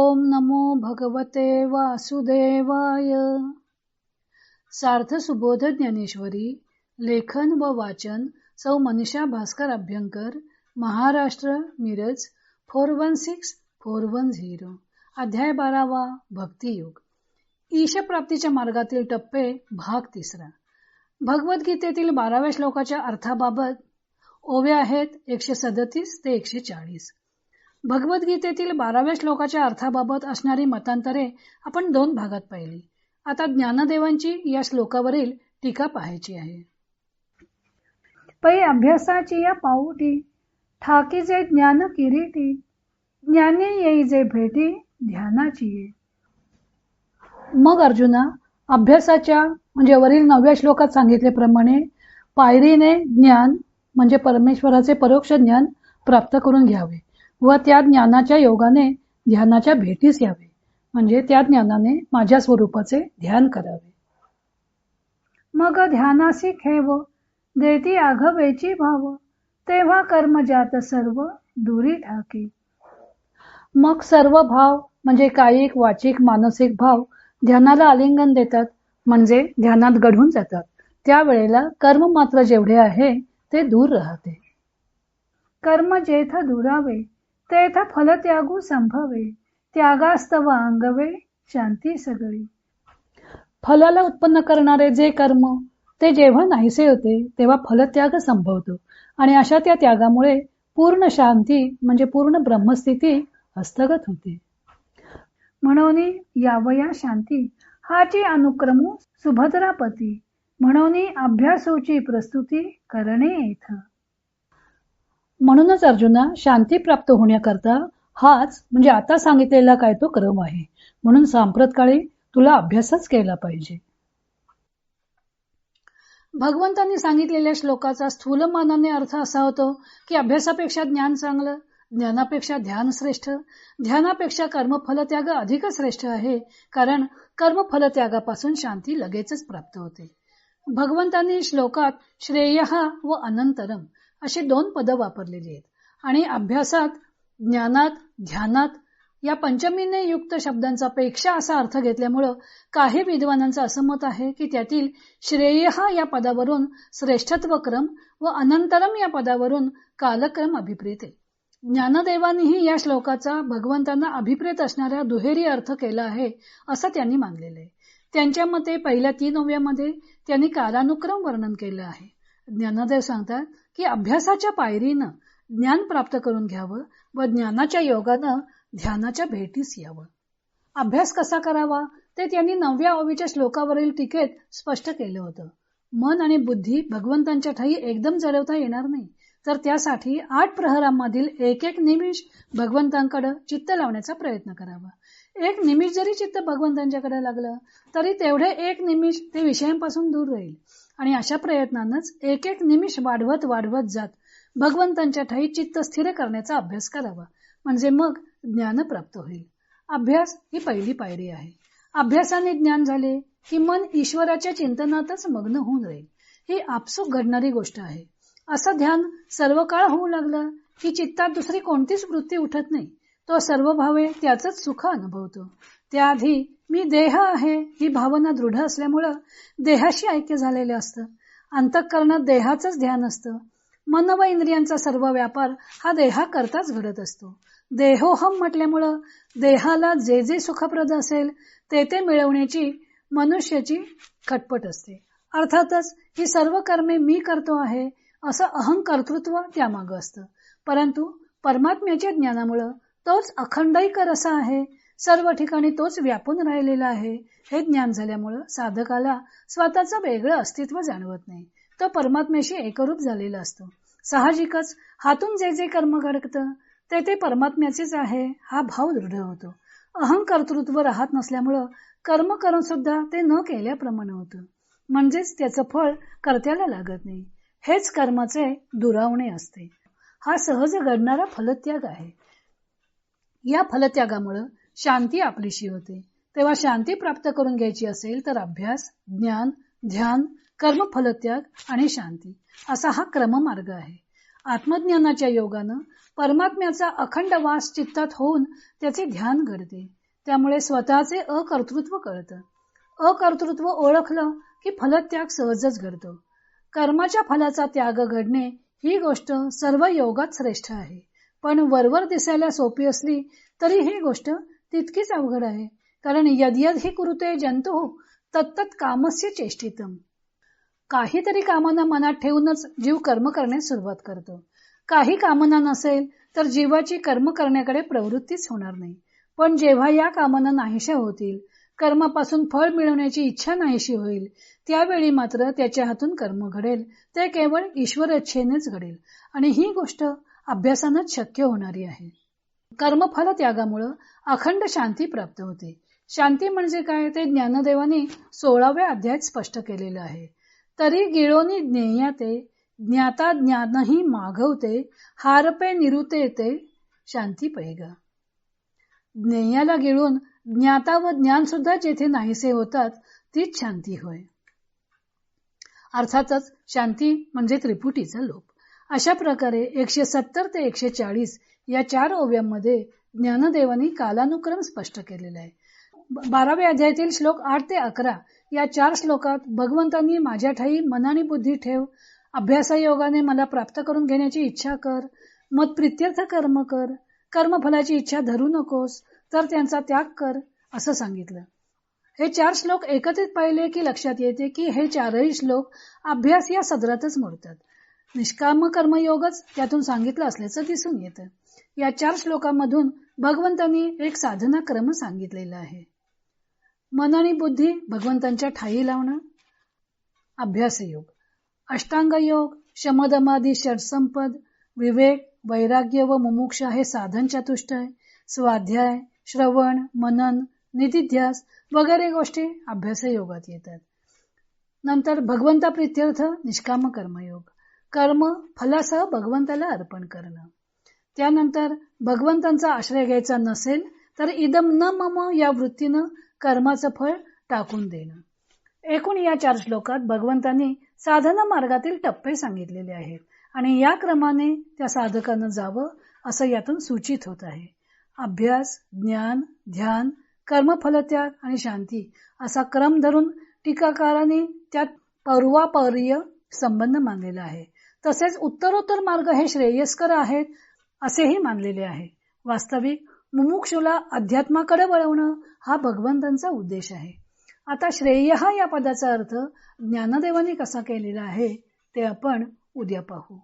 ओम नमो भगवते वासुदेवाय. सार्थ सुबोध ज्ञानेश्वरी. लेखन व वाचन सौ मनीषा भास्कर अभ्यंकर, महाराष्ट्र, मिरज 416410. अध्याय 12वा. भक्तियोग. ईश प्राप्तीच्या मार्गातील टप्पे. भाग 3. भगवद्गीतेतील 12व्या श्लोकाच्या अर्थाबाबत ओव्या आहेत 137 ते 140. भगवद्गीतेतील 12व्या श्लोकाच्या अर्थाबाबत असणारी मतांतरे आपण 2 भागात पाहिली. आता ज्ञानदेवांची या श्लोकावरील टीका पाहायची आहे. पै अभ्यासाची या पाऊटी, ठाकी जे ज्ञान किरीटी, ज्ञानी येई जे भेटी, ध्यानाची ये. मग अर्जुना, अभ्यासाच्या म्हणजे वरील 9व्या श्लोकात सांगितल्याप्रमाणे पायरीने ज्ञान म्हणजे परमेश्वराचे परोक्ष ज्ञान प्राप्त करून घ्यावे व त्या ज्ञानाच्या योगाने ध्यानाच्या भेटीस यावे, म्हणजे त्या ज्ञानाने माझ्या स्वरूपाचे ध्यान करावे. मग ध्यानासी खेव, देती आघवेची भाव, तेव्हा कर्म जात सर्व दुरी ठाकी. मग सर्व भाव म्हणजे कायिक, वाचिक, मानसिक भाव ध्यानाला आलिंगन देतात, म्हणजे ध्यानात गढून जातात. त्यावेळेला कर्म मात्र जेवढे आहे ते दूर राहते. कर्म जेथ दुरावे, तेथ फल त्यागू संभवे, त्यागास्तव अंगवे, शांती सगळी. फलाला उत्पन्न करणारे जे कर्म ते जेव्हा नाहीसे होते तेव्हा फलत्याग संभवतो आणि अशा त्या त्यागामुळे पूर्ण शांती म्हणजे पूर्ण ब्रह्मस्थिती हस्तगत होते. म्हणून यावया शांती, हाची अनुक्रमू सुभद्रापती, म्हणून अभ्यासूची प्रस्तुती करणे येथ. म्हणूनच अर्जुना, शांती प्राप्त होण्याकरता हाच म्हणजे आता सांगितलेला काय तो क्रम आहे. म्हणून सांप्रत काळी तुला अभ्यासच केला पाहिजे. भगवंतांनी सांगितलेल्या श्लोकाचा स्थूलमानाने अर्थ असा होतो की अभ्यासापेक्षा ज्ञान चांगलं, ज्ञानापेक्षा ध्यान श्रेष्ठ, ध्यानापेक्षा कर्मफलत्याग अधिक श्रेष्ठ आहे, कारण कर्मफलत्यागापासून शांती लगेचच प्राप्त होते. भगवंतांनी श्लोकात श्रेय व अनंतरम अशी 2 पद वापरलेली आहेत आणि अभ्यासात, ज्ञानात, ध्यानात या पंचमीने युक्त शब्दांचा पेक्षा असा अर्थ घेतल्यामुळं काही विद्वानांचं असं मत आहे की त्यातील श्रेय या पदावरून श्रेष्ठत्व क्रम व अनंतरम या पदावरून कालक्रम अभिप्रेत आहे. ज्ञानदेवांनीही या श्लोकाचा भगवंतांना अभिप्रेत असणारा दुहेरी अर्थ केला आहे असं त्यांनी मानलेलं आहे. त्यांच्या मते पहिल्या 3 ओव्यामध्ये त्यांनी कालानुक्रम वर्णन केलं आहे. ज्ञानदेव सांगतात की अभ्यासाच्या पायरीनं ज्ञान प्राप्त करून घ्यावं व ज्ञानाच्या योगानं ध्यानाच्या भेटीस यावं. अभ्यास कसा करावा ते त्यांनी 9व्या ओवीच्या श्लोकावरील टीकेत स्पष्ट केलं होतं. मन आणि बुद्धी भगवंतांच्या ठायी एकदम जडवता येणार नाही, तर त्यासाठी 8 प्रहरांमधील एक निमिष भगवंतांकडे चित्त लावण्याचा प्रयत्न करावा. 1 निमिष जरी चित्त भगवंतांच्याकडे लागलं तरी तेवढे 1 निमिष ते विषयांपासून दूर राहील आणि अशा प्रयत्नानंच एक निमिष वाढवत जात भगवंतांच्या ठायी चित्त स्थिर करण्याचा अभ्यास करावा, म्हणजे मग ज्ञान प्राप्त होईल. अभ्यास ही पहिली पायरी आहे. अभ्यासाने ज्ञान झाले की मन ईश्वराच्या चिंतनातच मग्न होऊन राहील. ही आपसूक घडणारी गोष्ट आहे. असं ध्यान सर्व काळ होऊ लागलं की चित्तात दुसरी कोणतीच वृत्ती उठत नाही. तो सर्व भावे त्याचंच सुख अनुभवतो. त्याआधी मी देह आहे ही भावना दृढ असल्यामुळं देहाशी ऐक्य झालेलं असतं. अंतःकरणात देहाचंच ध्यान असतं. मन व इंद्रियांचा सर्व व्यापार हा देहाकरताच घडत असतो. देहोहम म्हटल्यामुळं देहाला जे जे सुखप्रद असेल ते मिळवण्याची मनुष्याची खटपट असते. अर्थातच ही सर्व कर्मे मी करतो आहे असं अहंकर्तृत्व त्यामागं असतं. परंतु परमात्म्याच्या ज्ञानामुळं तोच अखंडैकर असा आहे, सर्व ठिकाणी तोच व्यापून राहिलेला आहे हे ज्ञान झाल्यामुळं साधकाला स्वतःचं वेगळं अस्तित्व जाणवत नाही. तो परमात्म्याशी एकरूप झालेला असतो. साहजिकच हातून जे जे कर्म घडतं ते परमात्म्याचेच आहे हा भाव दृढ होतो. अहंकर्तृत्व राहत नसल्यामुळं कर्म करून सुद्धा ते न केल्याप्रमाणे होतं, म्हणजेच त्याचं फळ कर्त्याला लागत नाही. हेच कर्माचे दुरावणे असते. हा सहज घडणारा फलत्याग आहे. या फलत्यागामुळे शांती आपलीशी होते. तेव्हा शांती प्राप्त करून घ्यायची असेल तर अभ्यास, ज्ञान, ध्यान, कर्म, फलत्याग आणि शांती असा हा क्रममार्ग आहे. आत्मज्ञानाच्या योगानं परमात्म्याचा अखंड वास चित्तात होऊन त्याचे ध्यान घडते. त्यामुळे स्वतःचे अकर्तृत्व कळतं. अकर्तृत्व ओळखलं की फलत्याग सहजच घडतो. कर्माच्या फलाचा त्याग घडणे ही गोष्ट सर्व योगात श्रेष्ठ आहे. पण वरवर दिसायला सोपी असली तरी ही गोष्ट तितकीच अवघड आहे. कारण यद्यद हि कुरुते जंतु तत्तत कामस्य चेष्टितम. काहीतरी कामना मनात ठेवूनच जीव कर्म करण्यास सुरुवात करतो. काही कामना नसेल तर जीवाची कर्म करण्याकडे प्रवृत्तीच होणार नाही. पण जेव्हा या कामना नाहीशा होतील, कर्मापासून फळ मिळवण्याची इच्छा नाहीशी होईल, त्यावेळी मात्र त्याच्या हातून कर्म घडेल ते केवळ ईश्वर इच्छेनेच घडेल. आणि ही गोष्ट अभ्यासानंच शक्य होणारी आहे. कर्मफल त्यागामुळं अखंड शांती प्राप्त होते. शांती म्हणजे काय ते ज्ञानदेवाने 16व्या अध्यायात स्पष्ट केलेलं आहे. तरी गिळोनी ज्ञेयाते ज्ञाता ज्ञानही मागवते हारपे निरुते ते शांती पैगा. ज्ञेयाला गिळून ज्ञाता व ज्ञान सुद्धा जेथे नाहीसे होतात तीच शांती होय. अर्थातच शांती म्हणजे त्रिपुटीचा लोप. अशा प्रकारे 170 ते 140 या 4 ओव्यांमध्ये ज्ञानदेवानी कालानुक्रम स्पष्ट केलेला आहे. 12व्या अध्यायातील श्लोक 8 ते 11 या 4 श्लोकात भगवंतांनी माझ्या ठाई मन आणि बुद्धी ठेव, अभ्यासायोगाने मला प्राप्त करून घेण्याची इच्छा कर, मत प्रित्यर्थ कर्म कर, कर्मफलाची इच्छा धरू नकोस, तर त्यांचा त्याग कर असं सांगितलं. हे 4 श्लोक एकत्रित पाहिले की लक्षात येते की हे 4ही श्लोक अभ्यास या सदरातच मोडतात. निष्काम कर्मयोगच त्यातून सांगितलं असल्याचं दिसून येतं. या 4 श्लोकांमधून भगवंतांनी एक साधना क्रम सांगितलेला आहे. मन आणि बुद्धी भगवंतांच्या ठाई लावणं, अभ्यास योग, अष्टांग योग, शमदमादी षटसंपद, विवेक, वैराग्य व मुमुक्षा हे साधन चतुष्टय, स्वाध्याय, श्रवण, मनन, निधिध्यास वगैरे गोष्टी अभ्यास योगात येतात. नंतर भगवंता प्रित्यर्थ निष्काम कर्मयोग, कर्म फलासह भगवंताला अर्पण करणं. त्यानंतर भगवंतांचा आश्रय घ्यायचा नसेल तर इदम न मम या वृत्तीनं कर्माचं फळ टाकून देणं. एकूण या 4 श्लोकात भगवंतांनी साधना मार्गातील टप्पे सांगितलेले आहेत आणि या क्रमाने त्या साधकानं जावं असं यातून सूचित होत आहे. अभ्यास, ज्ञान, ध्यान, कर्मफलत्याग आणि शांती असा क्रम धरून टीकाकारांनी त्यात पर्वापर्य संबंध मानलेला आहे. तसेच उत्तरोत्तर मार्ग हे श्रेयस्कर आहेत असेही मानलेले आहे. वास्तविक मुमुक्षुला अध्यात्माकडे वळवणं हा भगवंतांचा उद्देश आहे. आता श्रेय या पदाचा अर्थ ज्ञानदेवाने कसा केलेला आहे ते आपण उद्या पाहू.